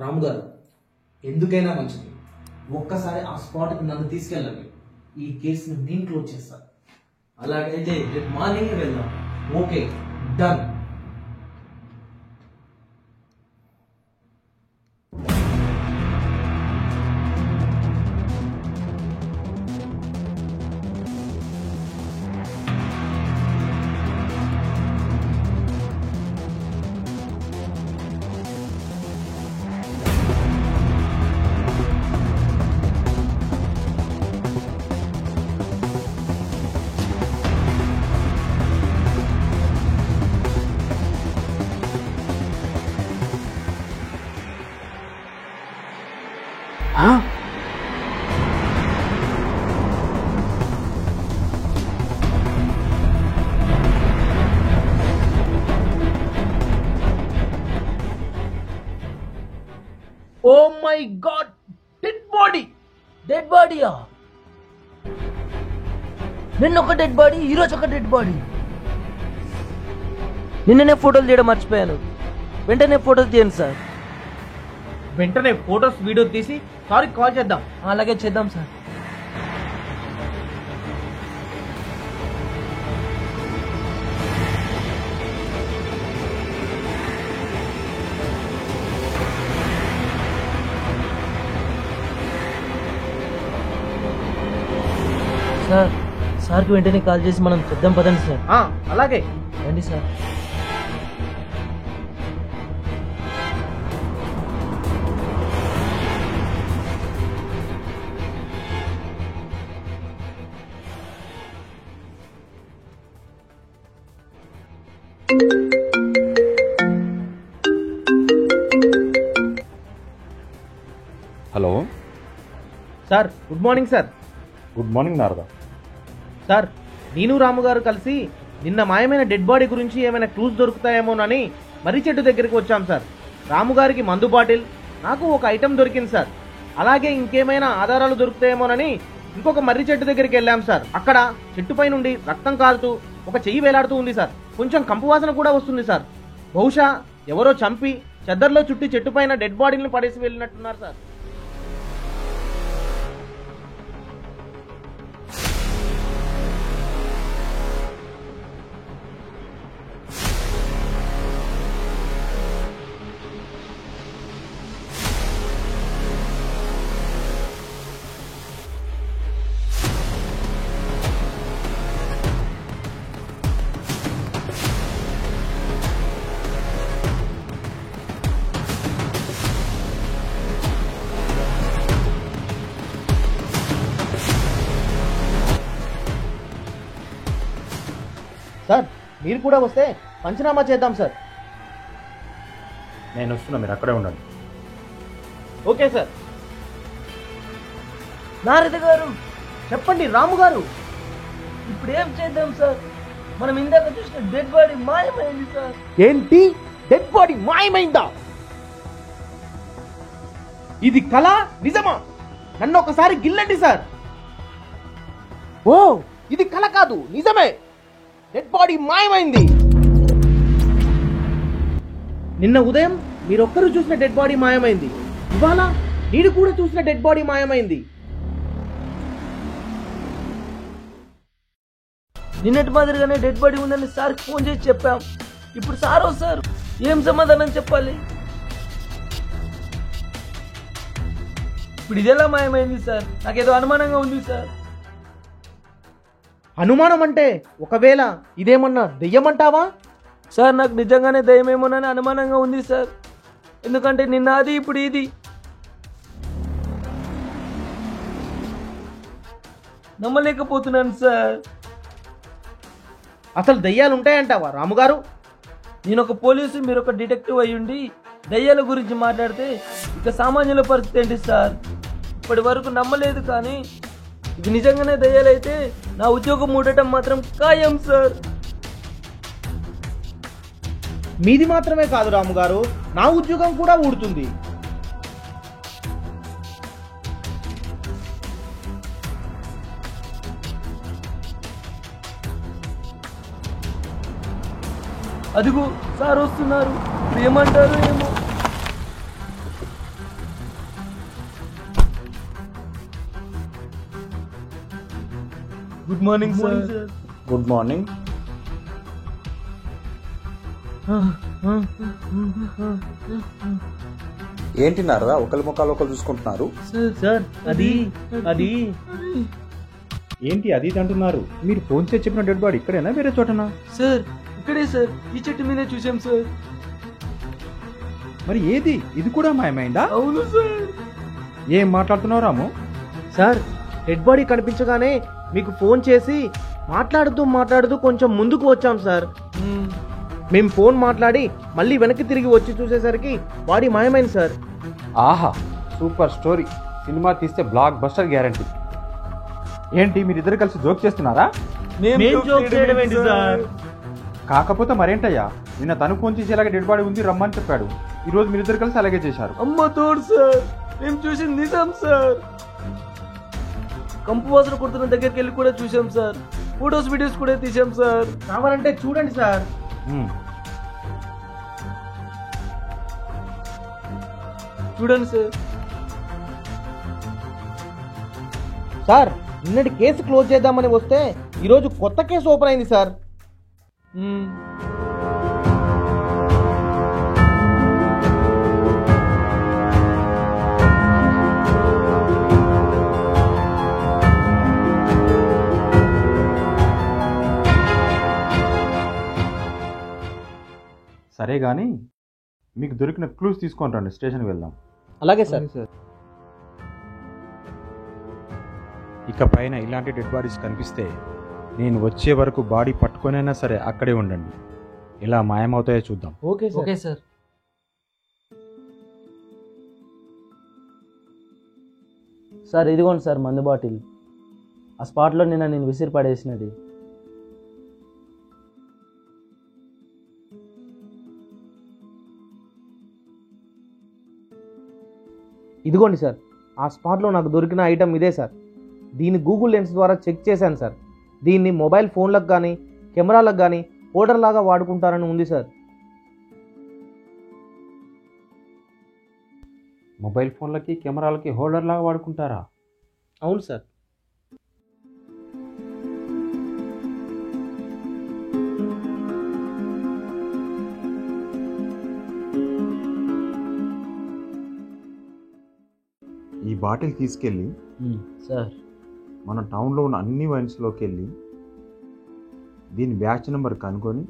రాము గారు, ఎందుకైనా మంచిది ఒక్కసారి ఆ స్పాట్కి నన్ను తీసుకెళ్ళండి. ఈ కేసుని నేను క్లోజ్ చేస్తాను. అలాగైతే రేపు మార్నింగ్ వెళ్దాం. Okay, done. Oh my god, dead body. Dead బాడీయా? నిన్న ఒక డెడ్ బాడీ, ఈరోజు ఒక డెడ్ బాడీ. నిన్ననే ఫోటోలు తీయడం మర్చిపోయాను. వెంటనే ఫోటోలు తీయండి సార్. వెంటనే ఫోటోస్ వీడియో తీసి సారీ కాల్ చేద్దాం. అలాగే చేద్దాం సార్. సార్, సార్కి వెంటనే కాల్ చేసి మనం చేద్దాం పదండి సార్. అలాగే రండి sir. Hello sir, good morning sir. Good morning Narada. Sir, నేను రాము గారు కలిసి నిన్న మాయమైన డెడ్ బాడీ గురించి ఏమైనా క్లూస్ దొరుకుతాయేమోనని మర్రి చెట్టు దగ్గరికి వచ్చాం సార్. రాము గారికి మందు బాటిల్, నాకు ఒక ఐటెం దొరికింది సార్. అలాగే ఇంకేమైనా ఆధారాలు దొరుకుతాయేమోనని ఇంకొక మర్రి చెట్టు దగ్గరికి వెళ్ళాం సార్. అక్కడ చెట్టుపై నుండి రక్తం కారుతూ ఒక చెయ్యి వేలాడుతూ ఉంది సార్. కొంచెం కంపు వాసన కూడా వస్తుంది సార్. బహుశా ఎవరో చంపి చెద్దర్లో చుట్టి చెట్టుపైన డెడ్ బాడీని పడేసి వెళ్ళినట్టున్నారు సార్. సార్, మీరు కూడా వస్తే పంచనామా చేద్దాం సార్. నేను వస్తున్నా, మీరు అక్కడే ఉండండి. Okay sir. నారద గారు, చెప్పండి రాము గారు. ఇప్పుడు ఏం చేద్దాం సార్? మనం ఇందాక చూసిన డెడ్ బాడీ మాయమైంది సార్. ఏంటి, డెడ్ బాడీ మాయమైందా? ఇది కళ నిజమా? నన్ను ఒకసారి గిల్లండి సార్. ఓ, ఇది కళ కాదు, నిజమే. డెడ్ బాడీ మాయమైంది. నిన్న ఉదయం మీరొక్కరు చూసిన డెడ్ బాడీ మాయమైంది. ఇవాళ నేను కూడా చూసిన డెడ్ బాడీ మాయమైంది. నిన్నటి మాదిరిగానే డెడ్ బాడీ ఉందని సార్కి ఫోన్ చేసి చెప్పాం. ఇప్పుడు సార్ వస్తారు, ఏం సమాధానం చెప్పాలి? ఇప్పుడు ఇదెలా మాయమైంది సార్? నాకేదో అనుమానంగా ఉంది సార్. అనుమానం అంటే ఒకవేళ ఇదేమన్నా దెయ్యమంటావా? సార్, నాకు నిజంగానే దయ్యమేమోనని అనుమానంగా ఉంది సార్. ఎందుకంటే నిన్న అది, ఇప్పుడు ఇది. నమ్మలేకపోతున్నాను సార్. అసలు దయ్యాలు ఉంటాయంటావా రాముగారు? నేను ఒక పోలీసు, మీరు ఒక డిటెక్టివ్ అయ్యుండి దయ్యాల గురించి మాట్లాడితే ఇక సామాన్యుల పరిస్థితి ఏంటి సార్? ఇప్పటి వరకు నమ్మలేదు, కానీ ఇది నిజంగానే దయ్యాలైతే నా ఉద్యోగం మూడటం మాత్రం ఖాయం సార్. మీది మాత్రమే కాదు రాముగారు, నా ఉద్యోగం కూడా ఊడుతుంది. అదిగో సార్ వస్తున్నారు. ఏమంటారు ఏమో. Good morning sir. Good morning. ఏంటి నారదా ఒకరి ముఖాలు ఒకరు చూసుకుంటున్నారు? సార్ అది అది ఏంటి అది ఇది అంటున్నారు? మీరు ఫోన్ చేసి చెప్పిన డెడ్ బాడీ ఇక్కడేనా వేరే చోటనా? సార్ ఇక్కడే సార్, ఈ చెట్టు మీదే చూసాం సార్. మరి ఏది ఇది కూడా మాయమైందా? అవును సార్. ఏం మాట్లాడుతున్నావు రాము? సార్ డెడ్ బాడీ కనిపించగానే మీకు ఫోన్ చేసి మాట్లాడుతూ కొంచెం ముందుకు వచ్చాం సార్. మేము ఫోన్ మాట్లాడి మళ్ళీ వెనక్కి తిరిగి వచ్చి చూసేసరికి బాడీ మాయమైంది సార్. ఆహా, సూపర్ స్టోరీ. సినిమా తీస్తే బ్లాక్ బస్టర్ గ్యారంటీ. ఏంటి మీరిద్దరు కలిసి జోక్ చేస్తున్నారా? మేం జోక్ చేయడం ఏంటి సార్? కాకపోతే మరేంటయ్యా, నిన్న తను ఫోన్ చేసి ఇలాగే డెడ్ బాడీ ఉంది రమ్మని చెప్పాడు. ఈ రోజు మీరిద్దరు కలిసి అలాగే చేశారు. అమ్మ తోడు సార్, మేము చూసింది నిజం సార్. కంపు వాసన కొడుతున్న దగ్గరికి వెళ్ళి కూడా చూసాం సార్. ఫొటోస్ వీడియోస్ కూడా తీసాం సార్. కావాలంటే చూడండి సార్. చూడండి సార్. సార్ నిన్నటి కేసు క్లోజ్ చేద్దామని వస్తే ఈరోజు కొత్త కేసు ఓపెన్ అయింది సార్. సరే గాని మీకు దొరికిన క్లూస్ తీసుకొని రండి, స్టేషన్కి వెళ్దాం. అలాగే సార్. ఇక పైన ఇలాంటి డెడ్ బాడీస్ కనిపిస్తే నేను వచ్చే వరకు బాడీ పట్టుకొనైనా సరే అక్కడే ఉండండి. ఇలా మాయమవుతాయో చూద్దాం. Okay sir. Okay sir. Sir ఇదిగోండి సార్ మందు బాటిల్. ఆ స్పాట్లో నిన్న నేను విసిరి పడేసినది. ఇదిగోండి సార్, ఆ స్పాట్లో నాకు దొరికిన ఐటమ్ ఇదే సార్. దీన్ని గూగుల్ లెన్స్ ద్వారా చెక్ చేశాను సార్. దీన్ని మొబైల్ ఫోన్లకు కానీ కెమెరాలకు కానీ హోల్డర్ లాగా వాడుకుంటారని ఉంది సార్. మొబైల్ ఫోన్లకి కెమెరాలకి హోల్డర్ లాగా వాడుకుంటారా? అవును సార్. ఈ బాటిల్ తీసుకెళ్ళి సార్ మన టౌన్లో ఉన్న అన్ని వైన్స్లోకి వెళ్ళి దీని బ్యాచ్ నెంబర్ కనుక్కొని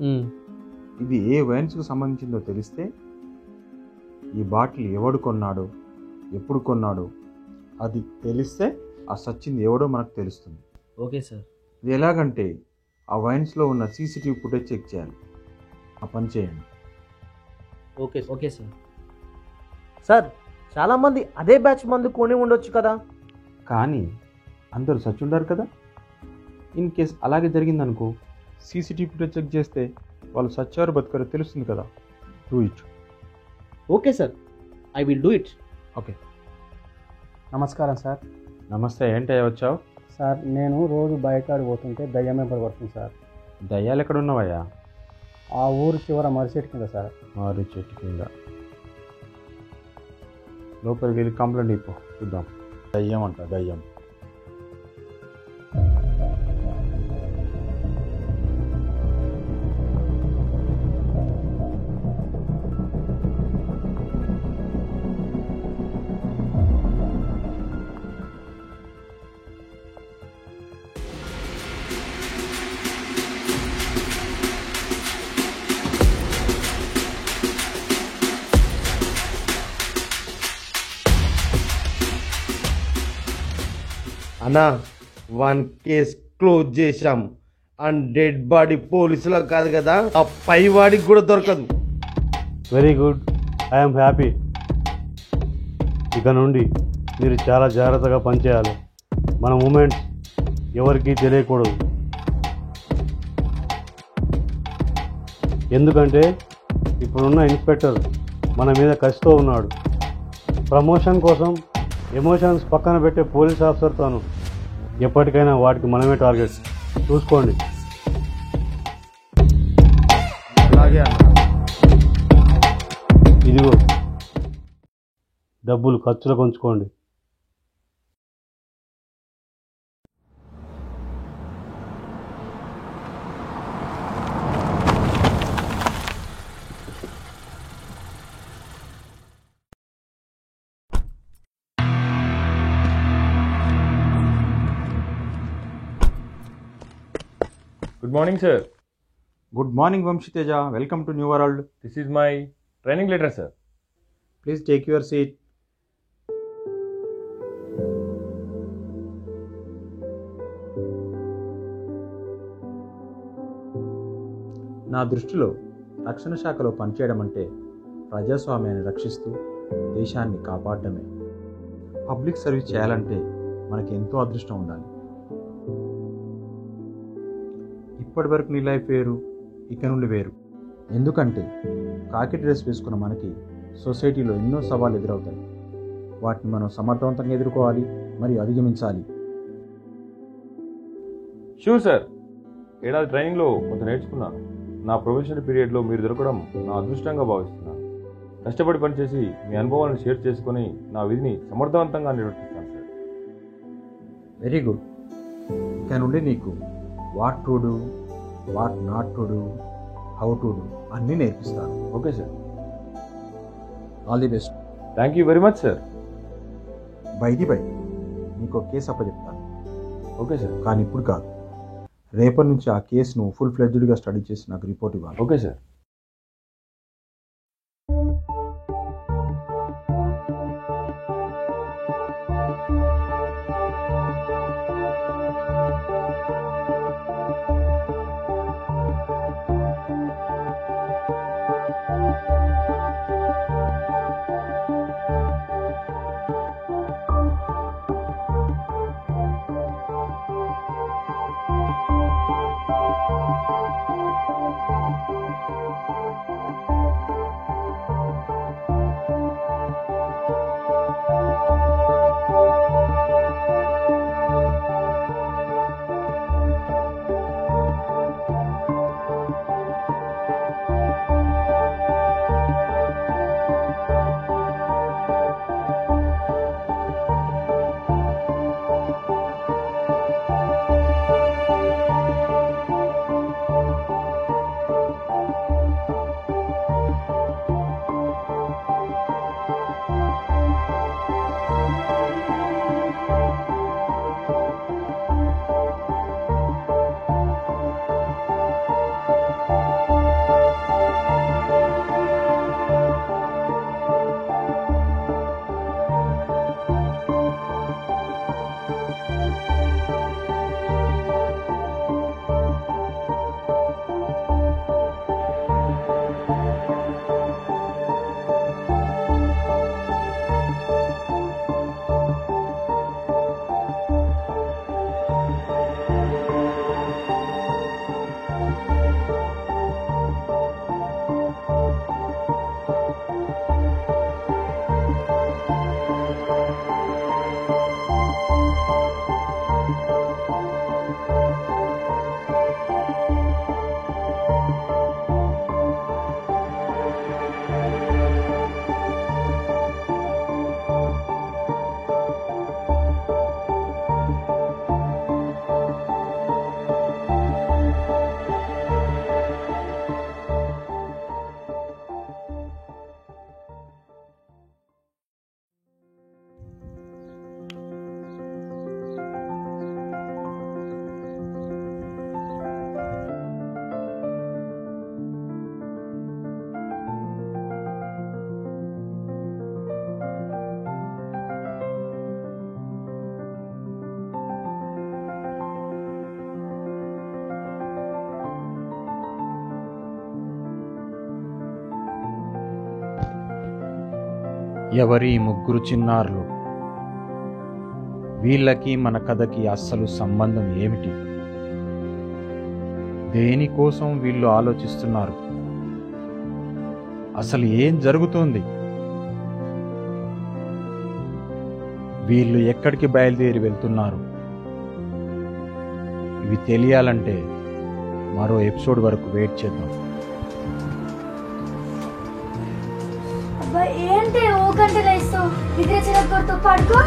ఇది ఏ వైన్స్కి సంబంధించిందో తెలిస్తే ఈ బాటిల్ ఎవడు కొన్నాడో ఎప్పుడు కొన్నాడో అది తెలిస్తే ఆ సచ్చింది ఎవడో మనకు తెలుస్తుంది. Okay sir. ఇది ఎలాగంటే ఆ వైన్స్లో ఉన్న సీసీటీవీ ఫుటేజ్ చెక్ చేయాలి. ఆ పని చేయండి. Okay okay sir. సార్ చాలామంది అదే బ్యాచ్ మందు కొని ఉండొచ్చు కదా. కానీ అందరూ సచ్చుండారు కదా. ఇన్ కేస్ అలాగే జరిగిందనుకో, సీసీటీవీ ఫుటేజ్ చెక్ చేస్తే వాళ్ళు సచ్చారు బతుకారు తెలుస్తుంది కదా. Do it. Okay sir, I will do it. Okay. నమస్కారం సార్. నమస్తే. ఏంటయ్యా వచ్చావు? సార్ నేను రోజు బయటకాడికి పోతుంటే దయ్యమే పడుతుంది సార్. దయ్యాలు ఎక్కడున్నావయ్యా? ఆ ఊరు చివర మరిచెట్టు కింద సార్. మారి చెట్టు కింద. లోపలికి వెళ్ళి కంప్లైంట్ ఇప్పో, చూద్దాం. దయ్యం అంట, దయ్యం. అన్నా 1 కేస్ క్లోజ్ చేశాం. అండ్ డెడ్ బాడీ పోలీసులో కాదు కదా, ఆ పైవాడికి కూడా దొరకదు. Very good, I'm happy. ఇక నుండి మీరు చాలా జాగ్రత్తగా పనిచేయాలి. మన మూమెంట్స్ ఎవరికీ తెలియకూడదు. ఎందుకంటే ఇప్పుడున్న ఇన్స్పెక్టర్ మన మీద కసితో ఉన్నాడు. ప్రమోషన్ కోసం ఎమోషన్స్ పక్కన పెట్టే పోలీస్ ఆఫీసర్తోను ఎప్పటికైనా వాటికి మనమే టార్గెట్. చూసుకోండి. అలాగే అన్న. ఇదిగో డబ్బులు ఖర్చులకు ఉంచుకోండి. Good morning, sir. Good morning Vamsiteja, welcome to new world. This is my training letter, sir. Please take your seat. నా దృష్టిలో రక్షణ శాఖలో పనిచేయడం అంటే ప్రజాస్వామ్యాన్ని రక్షిస్తూ దేశాన్ని కాపాడడమే. పబ్లిక్ సర్వీస్ చేయాలంటే మనకి ఎంతో అదృష్టం ఉండాలి. ఇప్పటి వరకు నీ లైఫ్ వేరు, ఇక నుండి వేరు. ఎందుకంటే కాకి డ్రెస్ వేసుకున్న మనకి సొసైటీలో ఎన్నో సవాళ్ళు ఎదురవుతాయి. వాటిని మనం సమర్థవంతంగా ఎదుర్కోవాలి మరియు అధిగమించాలి. Sure sir. ఏడాది ట్రైనింగ్లో కొంత నేర్చుకున్నాను. నా ప్రొఫెషనల్ పీరియడ్లో మీరు దొరకడం నా అదృష్టంగా భావిస్తున్నాను. కష్టపడి పనిచేసి మీ అనుభవాలను షేర్ చేసుకొని నా విధిని సమర్థవంతంగా నిర్వర్తిస్తాను సార్. Very good. ఇక నుండి నీకు what to do, what not to do, how to do అన్నీ నేర్పిస్తాను. Okay sir. All the best. Thank you very much sir. By నీకు ఒక కేసు అప్పచెప్తాను. Okay sir. కానీ ఇప్పుడు కాదు, రేపటి నుంచి ఆ కేసును ఫుల్ ఫ్లెడ్జ్డ్గా స్టడీ చేసి నాకు రిపోర్ట్ ఇవ్వాలి. Okay sir. ఎవరి ముగ్గురు చిన్నారులు? వీళ్ళకి మన కథకి అస్సలు సంబంధం ఏమిటి? దేనికోసం వీళ్ళు ఆలోచిస్తున్నారు? అసలు ఏం జరుగుతోంది? వీళ్ళు ఎక్కడికి బయలుదేరి వెళ్తున్నారు? ఇవి తెలియాలంటే మరో ఎపిసోడ్ వరకు వెయిట్ చేద్దాం. ఏంటి ఓ గంటలు వేస్తావు? నిద్ర చెరగొడుతూ పడుకో.